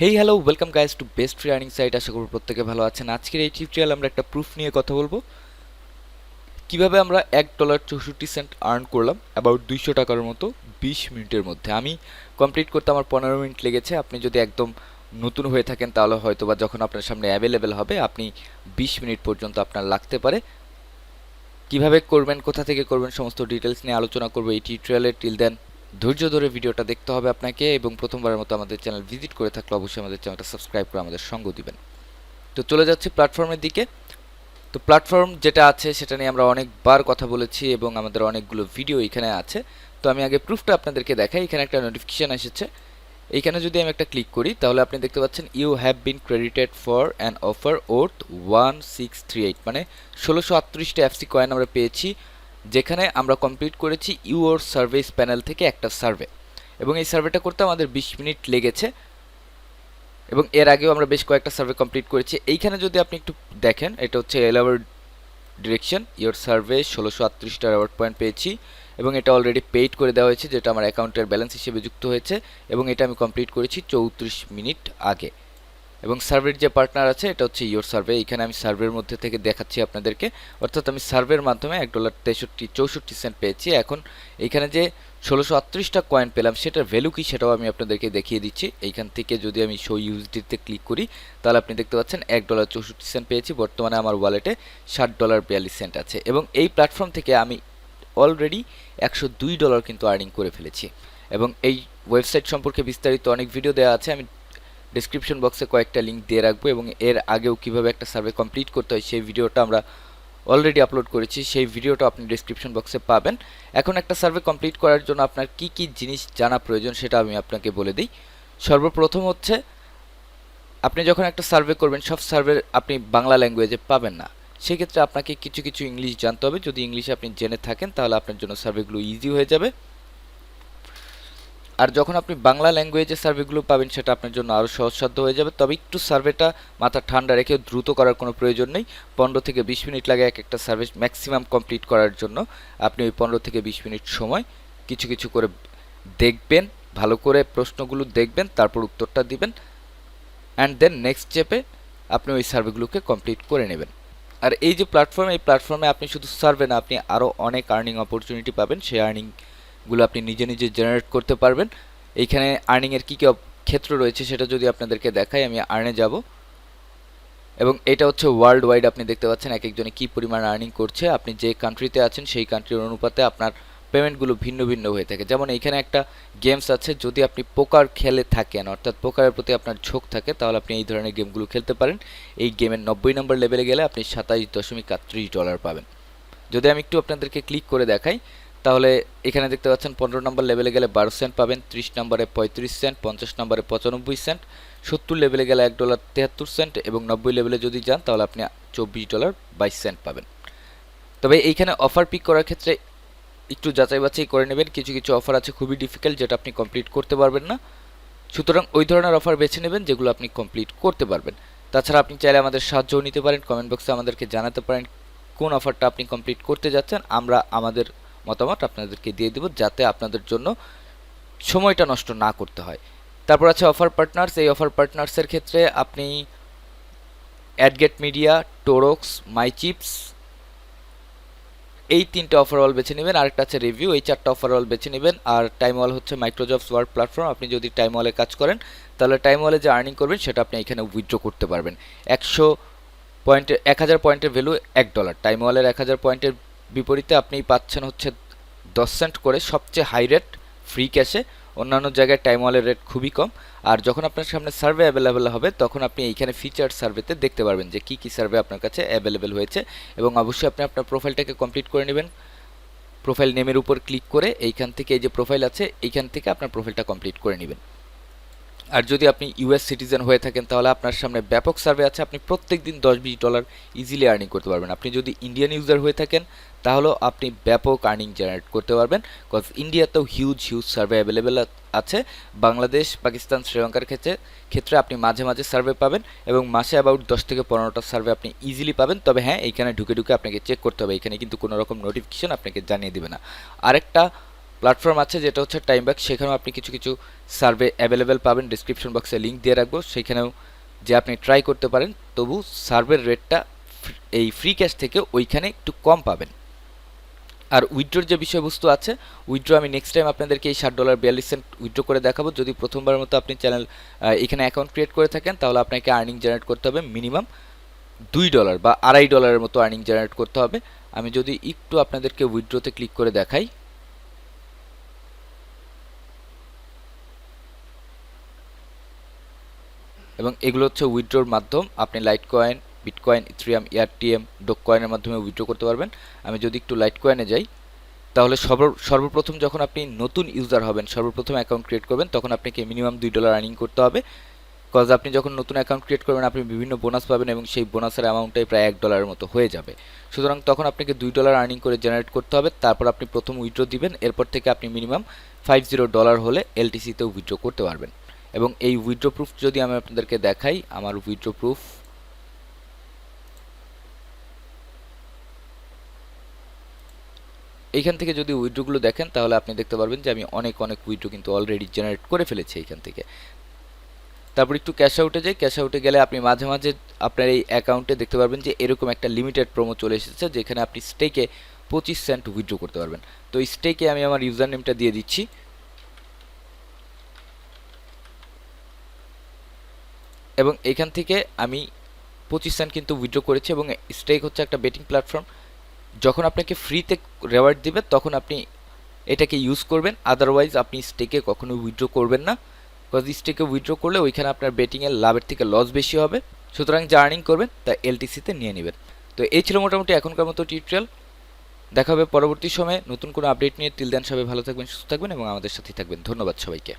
Hey hello welcome guys to best free earning site. আশা করব প্রত্যেকে ভালো আছেন। আজকের এই টিউটোরিয়াল আমরা একটা প্রুফ নিয়ে কথা বলবো, কিভাবে আমরা $1.64 আর্ন করলাম অ্যাবাউট 200 টাকার মতো 20 মিনিটের মধ্যে। আমি কমপ্লিট করতে আমার 15 মিনিট লেগেছে। আপনি যদি একদম নতুন হয়ে থাকেন তাহলে হয়তো বা যখন আপনার সামনে অ্যাভেলেবেল হবে আপনি 20 মিনিট পর্যন্ত আপনার লাগতে পারে। কিভাবে করবেন, কোথা থেকে করবেন, সমস্ত ডিটেলস নিয়ে আলোচনা করবো এই টিউটোরিয়ালে। টিল দেন ধৈর্য ধরে ভিডিওটা দেখতে হবে আপনাকে, এবং প্রথমবারের মতো আমাদের চ্যানেল ভিজিট করে থাকলে অবশ্যই আমাদের চ্যানেলটা সাবস্ক্রাইব করে আমাদের সঙ্গ দিবেন। তো চলে যাচ্ছি প্ল্যাটফর্মের দিকে। তো প্ল্যাটফর্ম যেটা আছে সেটা নিয়ে আমরা অনেকবার কথা বলেছি এবং আমাদের অনেকগুলো ভিডিও এখানে আছে। তো আমি আগে প্রুফটা আপনাদেরকে দেখাই। এখানে একটা নোটিফিকেশান এসেছে, এইখানে যদি আমি একটা ক্লিক করি তাহলে আপনি দেখতে পাচ্ছেন you have been credited for an offer worth 1638, মানে 1638টা এফসি কয়েন আমরা পেয়েছি, যেখানে আমরা কমপ্লিট করেছি ইউর সার্ভিস প্যানেল থেকে একটা সার্ভে, এবং এই সার্ভেটা করতে আমাদের 20 মিনিট লেগেছে, এবং এর আগেও আমরা বেশ কয়েকটা সার্ভে কমপ্লিট করেছি। এইখানে যদি আপনি একটু দেখেন, এটা হচ্ছে 11 ডিরেকশন ইওর সার্ভে 1638টা রিওয়ার্ড পয়েন্ট পেয়েছি, এবং এটা অলরেডি পেইড করে দেওয়া হয়েছে, যেটা আমার অ্যাকাউন্টের ব্যালেন্স হিসেবে যুক্ত হয়েছে, এবং এটা আমি কমপ্লিট করেছি 34 মিনিট আগে। এবং সার্ভের যে পার্টনার আছে এটা হচ্ছে ইওর সার্ভে। এখানে আমি সার্ভের মধ্যে থেকে দেখাচ্ছি আপনাদেরকে, অর্থাৎ আমি সার্ভের মাধ্যমে $1.64 পেয়েছি। এখন এইখানে যে 1638টা কয়েন পেলাম সেটার ভ্যালু কি সেটাও আমি আপনাদেরকে দেখিয়ে দিচ্ছি। এইখান থেকে যদি আমি শো ইউএসডিতে ক্লিক করি তাহলে আপনি দেখতে পাচ্ছেন $1.64 পেয়েছি। বর্তমানে আমার ওয়ালেটে $60.42 আছে, এবং এই প্ল্যাটফর্ম থেকে আমি অলরেডি $102 কিন্তু আর্নিং করে ফেলেছি। এবং এই ওয়েবসাইট সম্পর্কে বিস্তারিত অনেক ভিডিও দেওয়া আছে, আমি ডেসক্রিপশন বক্সে কয়েকটা লিঙ্ক দিয়ে রাখবো, এবং এর আগেও কিভাবে একটা সার্ভে কমপ্লিট করতে হয় সেই ভিডিওটা আমরা অলরেডি আপলোড করেছি, সেই ভিডিওটা আপনি ডেসক্রিপশন বক্সে পাবেন। এখন একটা সার্ভে কমপ্লিট করার জন্য আপনার কি কি জিনিস জানা প্রয়োজন সেটা আমি আপনাকে বলে দিই। সর্বপ্রথম হচ্ছে, আপনি যখন একটা সার্ভে করবেন সব সার্ভে আপনি বাংলা ল্যাঙ্গুয়েজে পাবেন না, সেক্ষেত্রে আপনাকে কিছু কিছু ইংলিশ জানতে হবে। যদি ইংলিশে আপনি জেনে থাকেন তাহলে আপনার জন্য সার্ভেগুলো ইজি হয়ে যাবে। আর যখন আপনি বাংলা ল্যাঙ্গুয়েজে সার্ভেগুলো পাবেন সেটা আপনার জন্য আরও সহজসাধ্য হয়ে যাবে। তবে একটু সার্ভেটা মাথা ঠান্ডা রেখে দ্রুত করার কোনো প্রয়োজন নেই। 15 থেকে 20 মিনিট লাগে এক একটা সার্ভে ম্যাক্সিমাম কমপ্লিট করার জন্য। আপনি ওই 15 থেকে 20 মিনিট সময় কিছু কিছু করে দেখবেন, ভালো করে প্রশ্নগুলো দেখবেন, তারপর উত্তরটা দিবেন, অ্যান্ড দেন নেক্সট স্টেপে আপনি ওই সার্ভেগুলোকে কমপ্লিট করে নেবেন। আর এই যে প্ল্যাটফর্ম, এই প্ল্যাটফর্মে আপনি শুধু সার্ভে না, আপনি আরও অনেক আর্নিং অপরচুনিটি পাবেন। সেই আর্নিংগুলো আপনি নিজে নিজে জেনারেট করতে পারবেন। এইখানে আর্নিংয়ের কী কী ক্ষেত্র রয়েছে সেটা যদি আপনাদেরকে দেখাই, আমি আর্নে যাব, এবং এটা হচ্ছে ওয়ার্ল্ড ওয়াইড। আপনি দেখতে পাচ্ছেন এক একজনে কী পরিমাণ আর্নিং করছে। আপনি যে কান্ট্রিতে আছেন সেই কান্ট্রির অনুপাতে আপনার পেমেন্টগুলো ভিন্ন ভিন্ন হয়ে থাকে। যেমন এইখানে একটা গেমস আছে, যদি আপনি পোকার খেলে থাকেন, অর্থাৎ পোকারের প্রতি আপনার ঝোঁক থাকে, তাহলে আপনি এই ধরনের গেমগুলো খেলতে পারেন। এই গেমের 90 নম্বর লেভেলে গেলে আপনি $27.38 পাবেন। যদি আমি একটু আপনাদেরকে ক্লিক করে দেখাই তাহলে এখানে দেখতে পাচ্ছেন 15 নম্বর লেভেলে গেলে 12 সেন্ট পাবেন, 30 নম্বরে 35 সেন্ট, 50 নম্বরে 95 সেন্ট, 70 লেভেলে গেলে $1.73, এবং 90 লেভেলে যদি যান তাহলে আপনি $24.22 পাবেন। তবে এইখানে অফার পিক করার ক্ষেত্রে একটু যাচাই বাছাই করে নেবেন। কিছু কিছু অফার আছে খুবই ডিফিকাল্ট, যেটা আপনি কমপ্লিট করতে পারবেন না, সুতরাং ওই ধরনের অফার বেছে নেবেন যেগুলো আপনি কমপ্লিট করতে পারবেন। তাছাড়া আপনি চাইলে আমাদের সাহায্যও নিতে পারেন, কমেন্ট বক্সে আমাদেরকে জানাতে পারেন কোন অফারটা আপনি কমপ্লিট করতে যাচ্ছেন। আমরা আমাদের মতামত আপনাদেরকে দিয়ে দেব, যাতে আপনাদের জন্য সময়টা নষ্ট না করতে হয়। তারপর আছে অফার পার্টনার্স। এই অফার পার্টনার্সের ক্ষেত্রে আপনি অ্যাডগেট মিডিয়া, টোরক্স, মাই চিপস, এই তিনটে অফারওয়াল বেছে নেবেন। আরেকটা আছে রিভিউ, এই চারটা অফারওয়াল বেছে নেবেন। আর টাইমওয়াল হচ্ছে মাইক্রোজবস ওয়ার্ক প্ল্যাটফর্ম। আপনি যদি টাইমওয়ালে কাজ করেন তাহলে টাইমওয়ালে যে আর্নিং করবেন সেটা আপনি এখানে উইথড্র করতে পারবেন। 1000 পয়েন্টের ভ্যালু $1। টাইমওয়ালের 1000 পয়েন্টের বিপরীতে আপনি পাচ্ছেন হচ্ছে 10 সেন্ট করে, সবচেয়ে হাই রেট ফ্রি ক্যাশে। অন্যান্য জায়গায় টাইমওয়ালের রেট খুবই কম। আর যখন আপনার সামনে সার্ভে অ্যাভেলেবেল হবে তখন আপনি এইখানে ফিচার সার্ভেতে দেখতে পারবেন যে কী কী সার্ভে আপনার কাছে অ্যাভেলেবেল হয়েছে, এবং অবশ্যই আপনি আপনার প্রোফাইলটাকে কমপ্লিট করে নেবেন। প্রোফাইল নেমের উপর ক্লিক করে এইখান থেকে এই যে প্রোফাইল আছে এইখান থেকে আপনার প্রোফাইলটা কমপ্লিট করে নেবেন। আর যদি আপনি ইউএস সিটিজেন হয়ে থাকেন তাহলে আপনার সামনে ব্যাপক সার্ভে আছে, আপনি প্রত্যেক দিন $10-20 ইজিলি আর্নিং করতে পারবেন। আপনি যদি ইন্ডিয়ান ইউজার হয়ে থাকেন তাহলেও আপনি ব্যাপক আর্নিং জেনারেট করতে পারবেন, কজ ইন্ডিয়াতেও হিউজ সার্ভে অ্যাভেলেবেল আছে। বাংলাদেশ, পাকিস্তান, শ্রীলঙ্কার ক্ষেত্রে আপনি মাঝে মাঝে সার্ভে পাবেন, এবং মাসে অ্যাবাউট 10 থেকে 15টা সার্ভে আপনি ইজিলি পাবেন। তবে হ্যাঁ, এইখানে ঢুকে ঢুকে আপনাকে চেক করতে হবে, এখানে কিন্তু কোনো রকম নোটিফিকেশন আপনাকে জানিয়ে দেবে না। আরেকটা প্ল্যাটফর্ম আছে যেটা হচ্ছে টাইমবাক্স, সেখানেও আপনি কিছু কিছু সার্ভে অ্যাভেলেবেল পাবেন, ডিসক্রিপশন বক্সে লিঙ্ক দিয়ে রাখবো, সেখানেও যে আপনি ট্রাই করতে পারেন। তবু সার্ভের রেটটা এই ফ্রি ক্যাশ থেকে ওইখানে একটু কম পাবেন। আর উইথড্রোর যে বিষয়বস্তু আছে, উইথড্রো আমি নেক্সট টাইম আপনাদেরকে এই $7.42 উইথড্রো করে দেখাবো। যদি প্রথমবারের মতো আপনি চ্যানেল এখানে অ্যাকাউন্ট ক্রিয়েট করে থাকেন, তাহলে আপনাকে আর্নিং জেনারেট করতে হবে মিনিমাম $2 বা $2.50 মতো আর্নিং জেনারেট করতে হবে। আমি যদি একটু আপনাদেরকে উইথড্রোতে ক্লিক করে দেখাই, এবং এগুলো হচ্ছে উইথড্রোর মাধ্যম। আপনি light coin, bitcoin, Ethereum, ERTM, Doak কয়েনের মাধ্যমে উইথড্রো করতে পারবেন। আমি যদি একটু লাইট কয়েনে যাই, তাহলে সর্বপ্রথম যখন আপনি নতুন ইউজার হবেন, সর্বপ্রথম অ্যাকাউন্ট ক্রিয়েট করবেন, তখন আপনাকে মিনিমাম $2 আর্নিং করতে হবে। কজ আপনি যখন নতুন অ্যাকাউন্ট ক্রিয়েট করবেন, আপনি বিভিন্ন বোনাস পাবেন এবং সেই বোনাসের অ্যামাউন্টটাই প্রায় $1 মতো হয়ে যাবে। সুতরাং তখন আপনাকে $2 আর্নিং করে জেনারেট করতে হবে। তারপর আপনি প্রথম উইথড্রো দিবেন, এরপর থেকে আপনি মিনিমাম $50 হলে LTC-তে উইথড্রো করতে পারবেন। এবং এই উইথড্রো প্রুফ যদি আমি আপনাদেরকে দেখাই, আমার উইথড্রো প্রুফ, এইখান থেকে যদি উইথড্রোগুলো দেখেন, তাহলে আপনি দেখতে পারবেন যে আমি অনেক উইথড্রো কিন্তু অলরেডি জেনারেট করে ফেলেছি এইখান থেকে। তারপর একটু ক্যাশ আউটে যাই। ক্যাশ আউটে গেলে আপনি মাঝে মাঝে আপনার এই অ্যাকাউন্টে দেখতে পারবেন যে এরকম একটা লিমিটেড প্রোমো চলে এসেছে, যেখানে আপনি স্টেকে 25 সেন্ট উইথড্রো করতে পারবেন। তো এই স্টেকে আমি আমার ইউজার নেমটা দিয়ে দিচ্ছি, এবং এখান থেকে আমি 25 সেন্ট কিন্তু উইথড্রো করেছি। এবং স্টেক হচ্ছে একটা বেটিং প্ল্যাটফর্ম। যখন আপনাকে ফ্রিতে রেওয়ার্ড দিবে, তখন আপনি এটাকে ইউজ করবেন, আদারওয়াইজ আপনি স্টেকে কখনো উইথড্রো করবেন না। বিকজ স্টেকে উইথড্রো করলে ওইখানে আপনার বেটিংয়ের লাভের থেকে লস বেশি হবে। সুতরাং যা আর্নিং করবেন তা LTC-তে নিয়ে নেবেন। তো এই ছিল মোটামুটি এখনকার মতো টিউটোরিয়াল। দেখা হবে পরবর্তী সময়ে নতুন কোনো আপডেট নিয়ে। টিল দেন সবাই ভালো থাকবেন, সুস্থ থাকবেন এবং আমাদের সাথেই থাকবেন। ধন্যবাদ সবাইকে।